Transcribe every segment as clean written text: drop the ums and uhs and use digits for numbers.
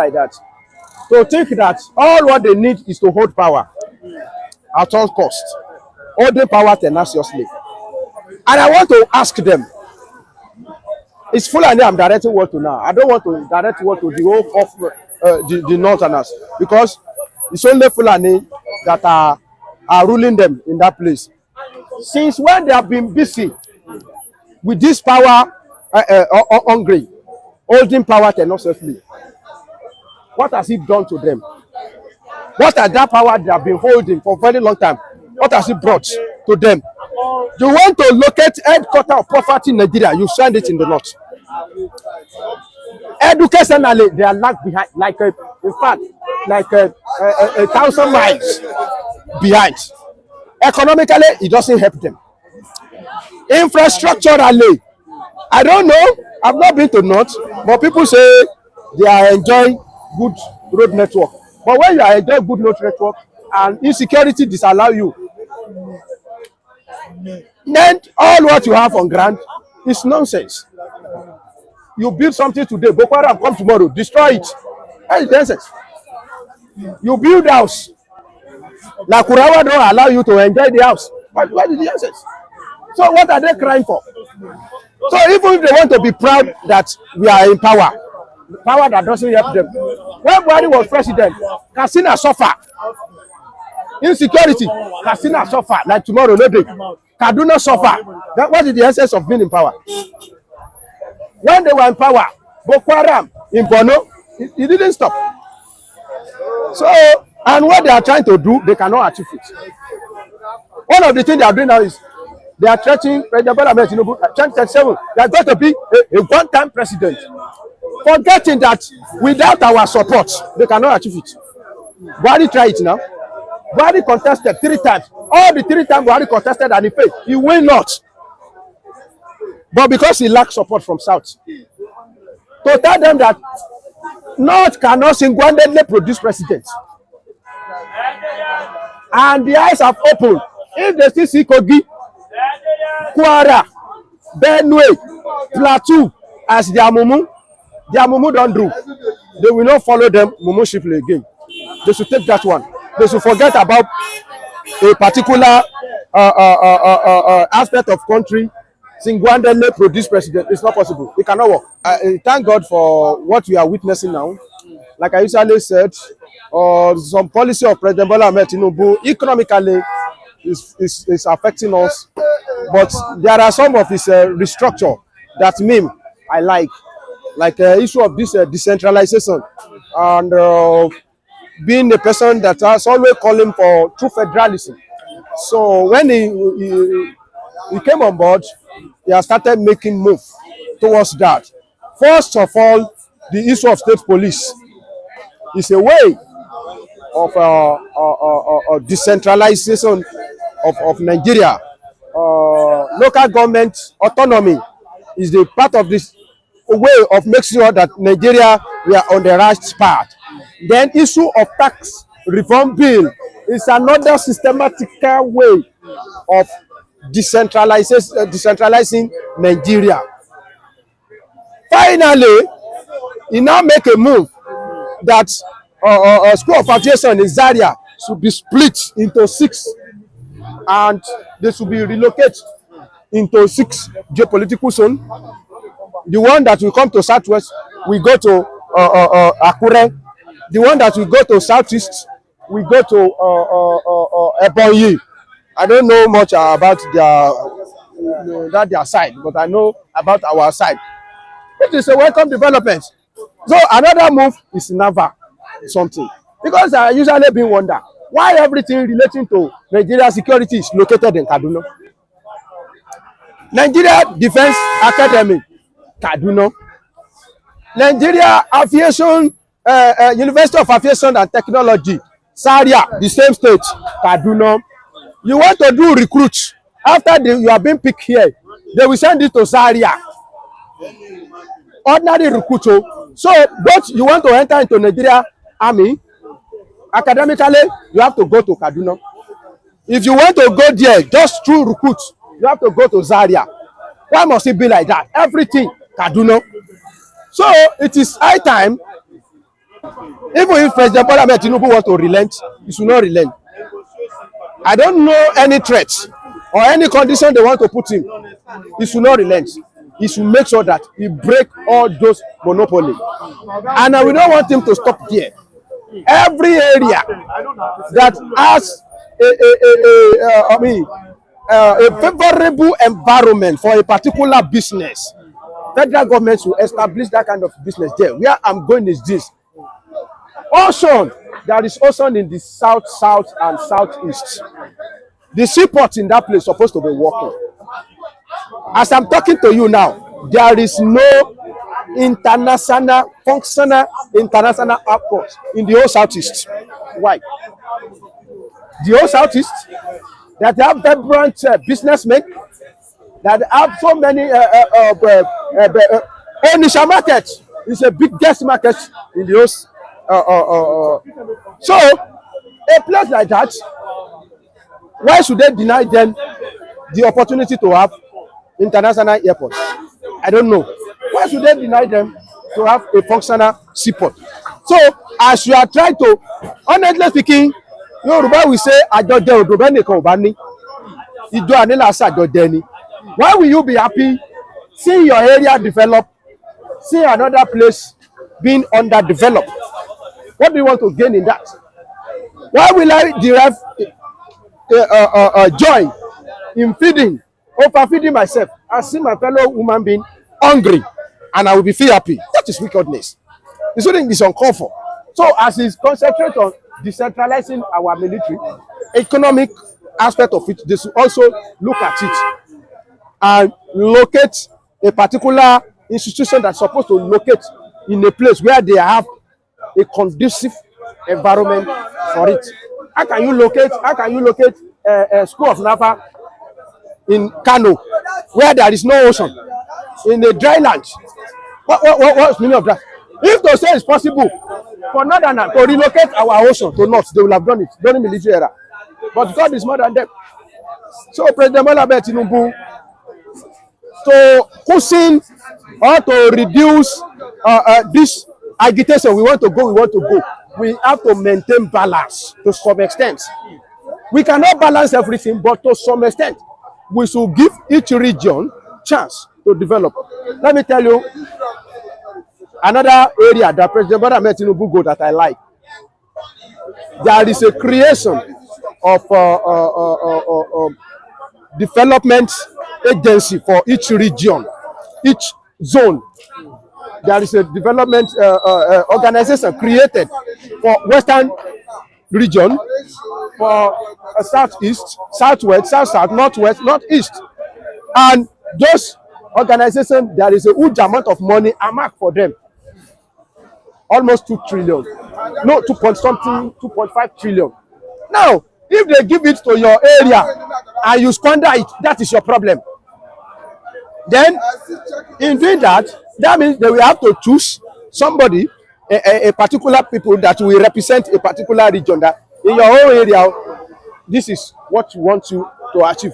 like that. To think that all what they need is to hold power at all cost, holding power tenaciously. And I want to ask them, it's Fulani I'm directing word to now. I don't want to direct word to the whole of the Northerners, because it's only Fulani that are ruling them in that place. Since when they have been busy with this power hungry, holding power tenaciously, what has it done to them? What are that power they have been holding for a very long time? What has it brought to them? You want to locate headquarters of poverty in Nigeria, you send it in the north. Educationally, they are lag behind, in fact, like 1,000 miles behind. Economically, it doesn't help them. Infrastructurally, I don't know, I've not been to north, but people say they are enjoying good road network. But when you are enjoying good road network and insecurity disallow you, then all what you have on ground is nonsense. You build something today, Boko Haram come tomorrow, destroy it. That is nonsense. You build house, like Kurawa don't allow you to enjoy the house. What is the nonsense? So what are they crying for? So even if they want to be proud that we are in power, power that doesn't help them. When Buhari was president, Katsina suffer. Insecurity, Katsina suffer like tomorrow, no day. Kaduna suffer. What is the essence of being in power? When they were in power, Boko Haram in Borno, it didn't stop. So, and what they are trying to do, they cannot achieve it. One of the things they are doing now is they are threatening President Tinubu 2037. They are going to be a one-time president, forgetting that without our support, they cannot achieve it. Buhari try it now. Buhari contested 3 times. All the 3 times Buhari contested and he failed. He will not. But because he lacks support from South, to tell them that North cannot single-handedly produce presidents. And the eyes have opened. If they still see Kogi, Kwara, Benue, Plateau as their mumu don't do. They will not follow them mumu shifley again. They should take that one. They should forget about a particular aspect of country. Single-handedly produce president. It's not possible. It cannot work. Thank God for what we are witnessing now. Like I usually said, some policy of President Bola Ahmed Tinubu economically is affecting us. But there are some of his restructure that I like the issue of this decentralization and being a person that has always calling for true federalism. So when he came on board, he has started making move towards that. First of all, the issue of state police is a way of decentralization of Nigeria. Local government autonomy is the part of this way of making sure that Nigeria we are on the right path. Then issue of tax reform bill is another systematic way of decentralizing Nigeria. Finally, he now make a move that school of aviation in Zaria should be split into 6 and they should be relocated into 6 geopolitical zones. The one that will come to southwest will go to Akure. The one that will go to southeast will go to Ebonyi. I don't know much about their side, but I know about our side. It is a welcome development. So another move is Naval something. Because I usually been wonder why everything relating to Nigeria security is located in Kaduna. Nigeria Defense Academy, Kaduna. Nigeria Aviation, University of Aviation and Technology, Zaria, the same state, Kaduna. You want to do recruits after you have been picked here, they will send it to Zaria. Ordinary recruit. So both you want to enter into Nigeria Army, academically you have to go to Kaduna. If you want to go there just through recruits, you have to go to Zaria. Why must it be like that? Everything Kaduna. So it is high time Even if President Bola Ahmed Tinubu wants to relent, he should not relent. I don't know any threat or any condition they want to put him. He should not relent. He should make sure that he break all those monopoly. And we don't want him to stop there. Every area that has a favorable environment for a particular business, federal government should establish that kind of business there. Where I'm going is this. Ocean, there is ocean in the south, south, and southeast. The seaport in that place is supposed to be working. As I'm talking to you now, there is no functional international airport in the whole southeast. Why? The whole southeast, that have vibrant businessmen, that have so many Onisha market is the biggest market in the whole. So a place like that, why should they deny them the opportunity to have international airport? I don't know. Why should they deny them to have a functional seaport? So as you are trying to, honestly speaking, Yoruba will say àjọjẹ òdòbẹ nìkan ò bá ní ìjọ ànílà ṣàjọjẹ ni. Why will you be happy seeing your area develop, seeing another place being underdeveloped? What do you want to gain in that? Why will I derive joy in overfeeding myself and see my fellow human being hungry, and I will be feel happy? That is wickedness. It's something is uncalled for. So as is concentrate on decentralizing our military, economic aspect of it, they should also look at it and locate a particular institution that's supposed to locate in a place where they have a conducive environment for it. How can you locate a school of Naval in Kano where there is no ocean, in a dry land? What's the meaning of that? If they say it's possible for Northerners to relocate our ocean to North, they will have done it during military era. But God is more than them. So President Bola Ahmed Tinubu, to cushion or to reduce this agitation, we want to go. We have to maintain balance to some extent. We cannot balance everything, but to some extent, we should give each region chance to develop. Let me tell you another area that President Bola Ahmed Tinubu go that I like. There is a creation of development agency for each region, each zone. There is a development organization created for Western region, for Southeast, Southwest, South, Northwest, Northeast. And those organizations, there is a huge amount of money earmarked for them. Almost 2 trillion. No, 2.5 trillion. Now, if they give it to your area and you squander it, that is your problem. Then, in doing that, that means they will have to choose somebody, a particular people that will represent a particular region, that in your own area, this is what you want to achieve.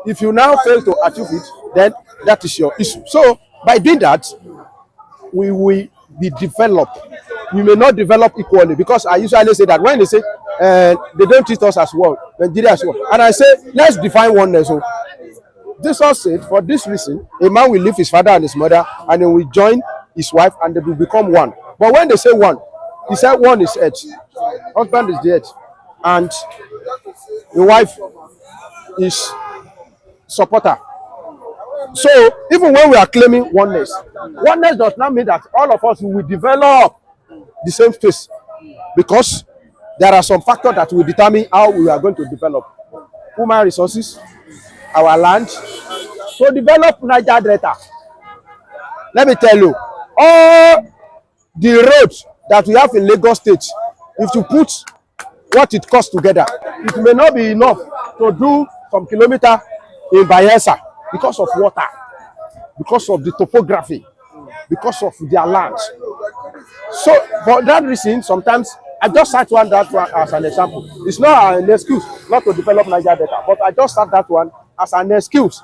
If you now fail to achieve it, then that is your issue. So, by doing that, we will be developed. We may not develop equally, because I usually say that when they say they don't treat us as well, Nigeria as well, and I say let's define oneness. So this all said, for this reason, a man will leave his father and his mother, and he will join his wife, and they will become one. But when they say one, he said one is head, husband is the head, and the wife is supporter. So even when we are claiming oneness does not mean that all of us will develop the same space, because there are some factors that will determine how we are going to develop. Human resources, our land. To develop Niger Delta, let me tell you, all the roads that we have in Lagos State, if you put what it costs together, it may not be enough to do some kilometer in Bayelsa, because of water, because of the topography, because of their land. So for that reason, sometimes I just cite that one as an example. It's not an excuse not to develop Niger Delta, but I just cite that one as an excuse.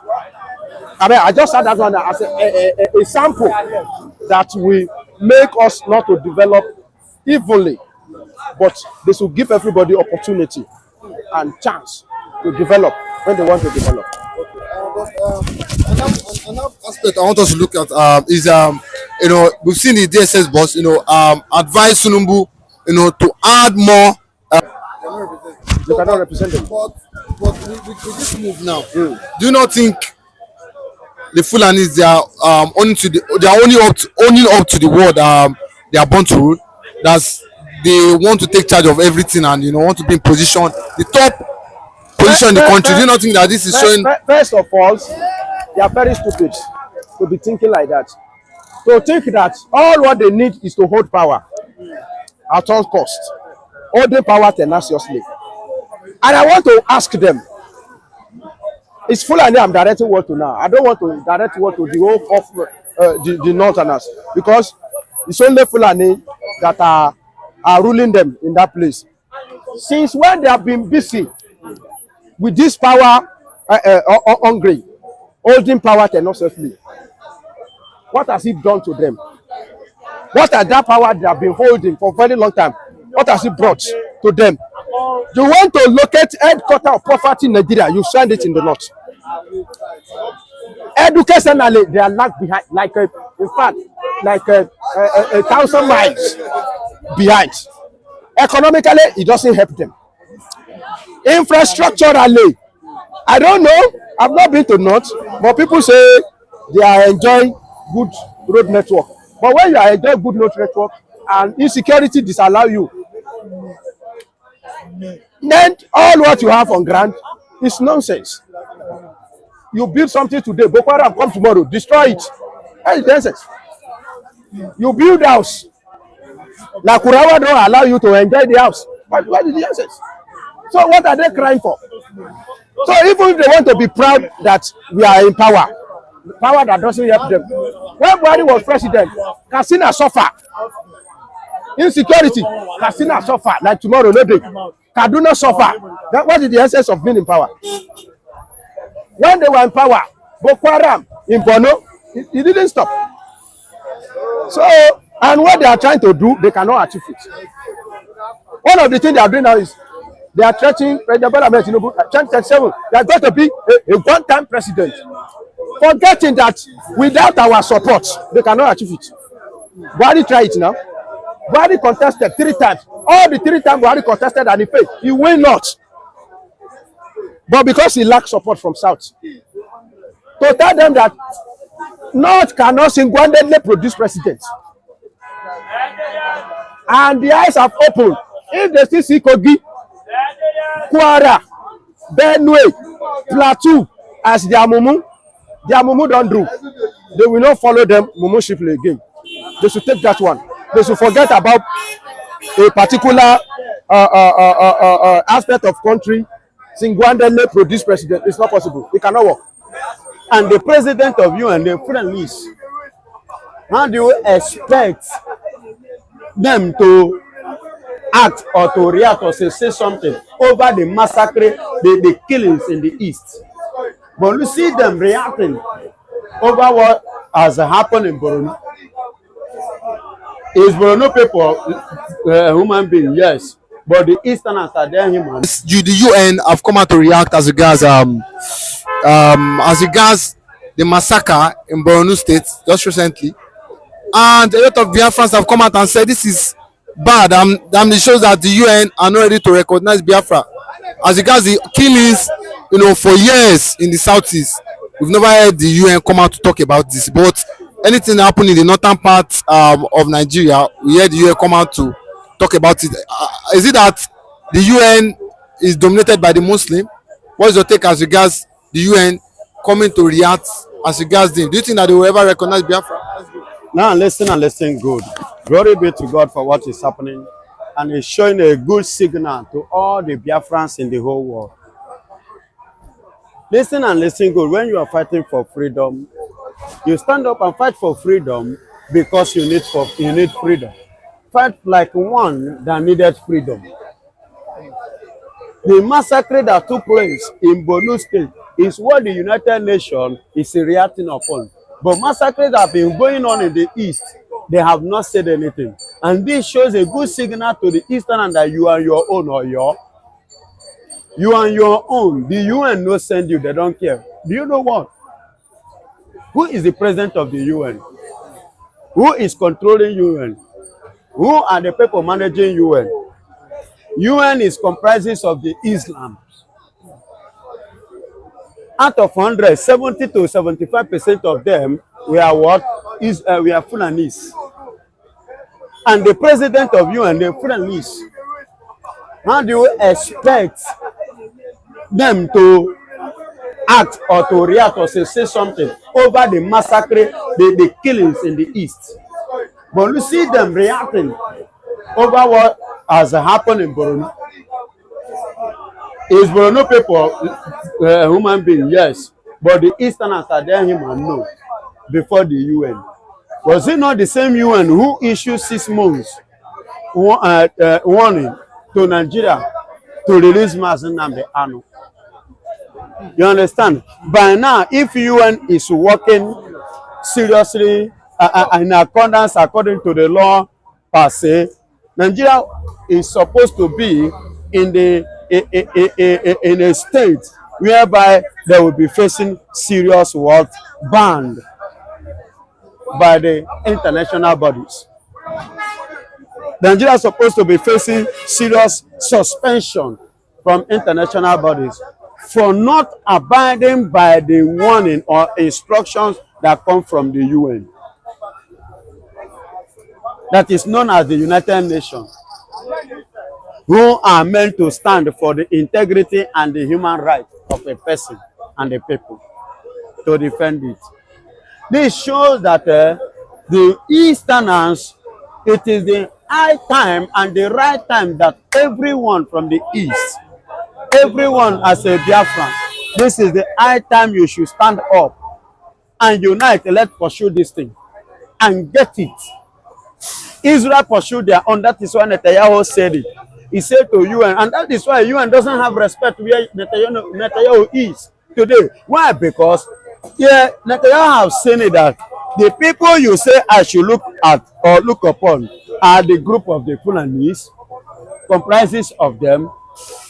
I just cite that one as a sample that will make us not to develop evenly, but they should give everybody opportunity and chance to develop when they want to develop. Another aspect I want us to look at is we've seen the DSS boss advise Tinubu to add more. They cannot represent them. But with this move now, do you not think the Fulanis they are only up to the word they are born to rule? That's they want to take charge of everything and want to be in position, the top position in the country. Do you not think that this is showing? First of all, they are very stupid to be thinking like that. To think that all what they need is to hold power at all costs, holding power tenaciously. And I want to ask them, it's Fulani I'm directing word to now. I don't want to direct word to the whole of the Northerners, because it's only Fulani that are ruling them in that place. Since when they have been busy with this power hungry, holding power tenaciously, what has it done to them? What are that power they have been holding for a very long time? What has it brought to them? You want to locate headquarters of poverty in Nigeria, you send it in the north. Educationally, they are lag behind, like in fact, like 1,000 miles behind. Economically, it doesn't help them. Infrastructurally, I don't know. I've not been to north, but people say they are enjoying good road network. But when you are enjoying good road network and insecurity disallow you, then all what you have on ground is nonsense. You build something today, Boko Haram come tomorrow, destroy it. That is nonsense. You build house, like Kurawa don't allow you to enjoy the house. What is the nonsense? So what are they crying for? So even if they want to be proud that we are in power, power that doesn't help them. When Buhari was president, Katsina suffer. Insecurity, Katsina suffer like tomorrow, no day. Kaduna suffer. What is the essence of being in power? When they were in power, Boko Haram in Borno, it didn't stop. So, and what they are trying to do, they cannot achieve it. One of the things they are doing now is they are threatening President Tinubu 2037. They are going to be a one-time president, forgetting that without our support, they cannot achieve it. Buhari try it now. Buhari contested 3 times. All the 3 times Buhari contested and he failed. He will not. But because he lacks support from South, to tell them that North cannot single-handedly produce presidents. And the eyes have opened. If they still see Kogi, Kwara, Benue, Plateau as their mumu don't do. They will not follow them mumushiply again. They should take that one. They should forget about a particular aspect of country. Single-handedly produce president. It's not possible. It cannot work. And the president of you and the friendlies, how do you expect them to act or to react or say something over the massacre, the killings in the east? But you see them reacting over what has happened in Borno. Is Borno people human being? Yes. But the Easterners are there humans. The UN have come out to react as regards the massacre in Borno State just recently, and a lot of Biafrans have come out and said this is bad. It shows that the UN are not ready to recognize Biafra as regards the killings. For years in the southeast, we've never heard the UN come out to talk about this. But anything happen in the northern part of Nigeria, we hear the UN come out to talk about it. Is it that the UN is dominated by the Muslim? What is your take as regards the UN coming to react as regards them? Do you think that they will ever recognize Biafra? Now listen good. Glory be to God for what is happening, and it's showing a good signal to all the Biafrans in the whole world. Listen good. When you are fighting for freedom, you stand up and fight for freedom because you need freedom. Fight like one that needed freedom. The massacre that took place in Borno State is what the United Nations is reacting upon. But massacres that have been going on in the east, they have not said anything. And this shows a good signal to the Eastern that you are your own or you are your own. The UN no send you, they don't care. Do you know what? Who is the president of the UN? Who is controlling UN? Who are the people managing UN? UN is comprises of the Islam. Out of 100, 70 to 75% of them were what? We are Fulanis. And the president of UN, the Fulanis. How do you expect them to act or to react or say something over the massacre, the killings in the East? But you see them reacting over what has happened in Borno. Is Borno people human being? Yes. But the Easterners are there human? No. Before the UN. Was it not the same UN who issued 6 months warning to Nigeria to release Mazi Nnamdi Kanu? You understand? By now, if UN is working seriously in accordance according to the law per se, Nigeria is supposed to be in a state whereby they will be facing serious what banned by the international bodies. Nigeria is supposed to be facing serious suspension from international bodies for not abiding by the warning or instructions that come from the UN. That is known as the United Nations, who are meant to stand for the integrity and the human rights of a person and a people, to defend it. This shows that the Easterners, it is the high time and the right time that everyone from the East, everyone as a Biafran, this is the high time you should stand up and unite. Let's pursue this thing and get it. Israel pursued their own. That is why Netanyahu said it. He said to UN, and that is why UN doesn't have respect where Netanyahu is today. Why? Because Netanyahu have seen it that the people you say I should look at or look upon are the group of the Fulanis, comprises of them,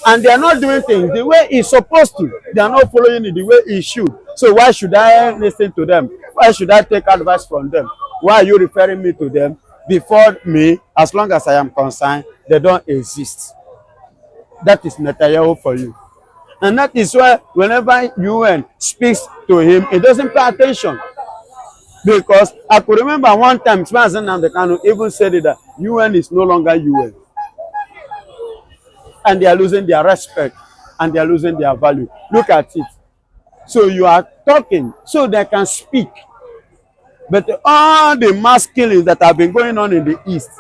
and they are not doing things the way it's supposed to. They are not following it the way it should. So why should I listen to them? Why should I take advice from them? Why are you referring me to them? Before me, as long as I am concerned, they don't exist. That is Netanyahu for you. And that is why whenever UN speaks to him, he doesn't pay attention. Because I could remember one time, Mazi Nnamdi Kanu even said that UN is no longer UN. And they are losing their respect and they are losing their value. Look at it. So you are talking so they can speak. But all the mass killings that have been going on in the East,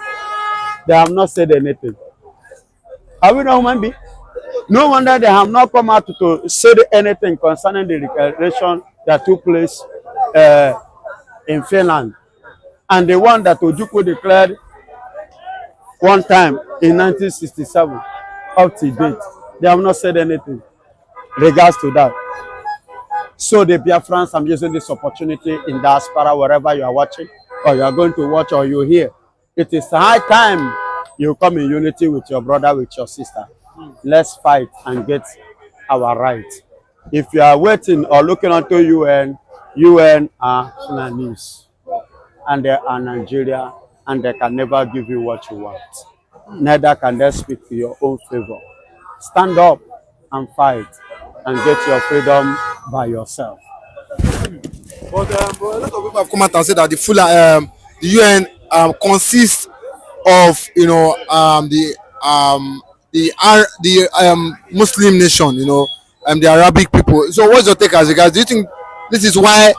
they have not said anything. Are we not human beings? No wonder they have not come out to say anything concerning the declaration that took place in Finland. And the one that Ojukwu declared one time in 1967 up to date. They have not said anything in regards to that. So the Biafrans, I'm using this opportunity in diaspora, wherever you are watching, or you are going to watch, or you hear. It is high time you come in unity with your brother, with your sister. Let's fight and get our rights. If you are waiting or looking onto UN, UN are Fulanis. And they are Nigeria, and they can never give you what you want. Neither can they speak to your own favor. Stand up and fight and get your freedom by yourself. But a lot of people have come out and said that the UN consists of the Muslim nation, the Arabic people. So what's your take as regards? Do you think this is why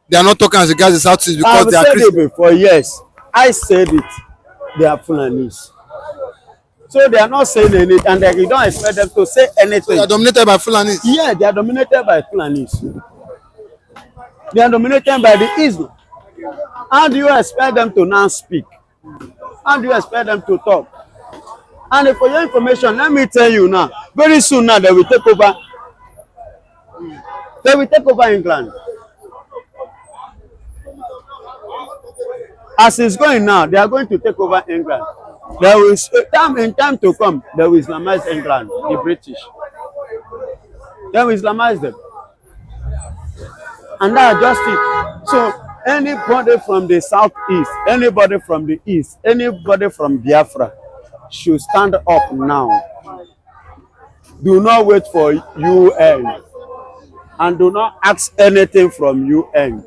they are not talking as regards the South East because they are Christian? I've said it before. Yes, I said it. They are Fulanis. So they are not saying anything, and you don't expect them to say anything. So they are dominated by Fulanis? Yeah, they are dominated by Fulanis. They are dominated by the Islam. How do you expect them to now speak? How do you expect them to talk? And for your information, let me tell you now, very soon now they will take over. They will take over England. As it's going now, they are going to take over England. There is in time to come, they will Islamize England, the British. They will Islamize them. And that's just it. So anybody from the southeast, anybody from the east, anybody from Biafra should stand up now. Do not wait for UN. And do not ask anything from UN.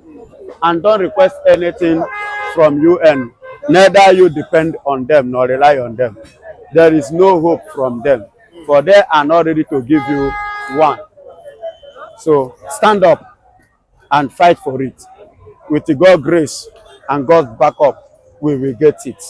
And don't request anything from UN. Neither you depend on them nor rely on them. There is no hope from them, for they are not ready to give you one. So stand up and fight for it. With God's grace and God's backup, we will get it.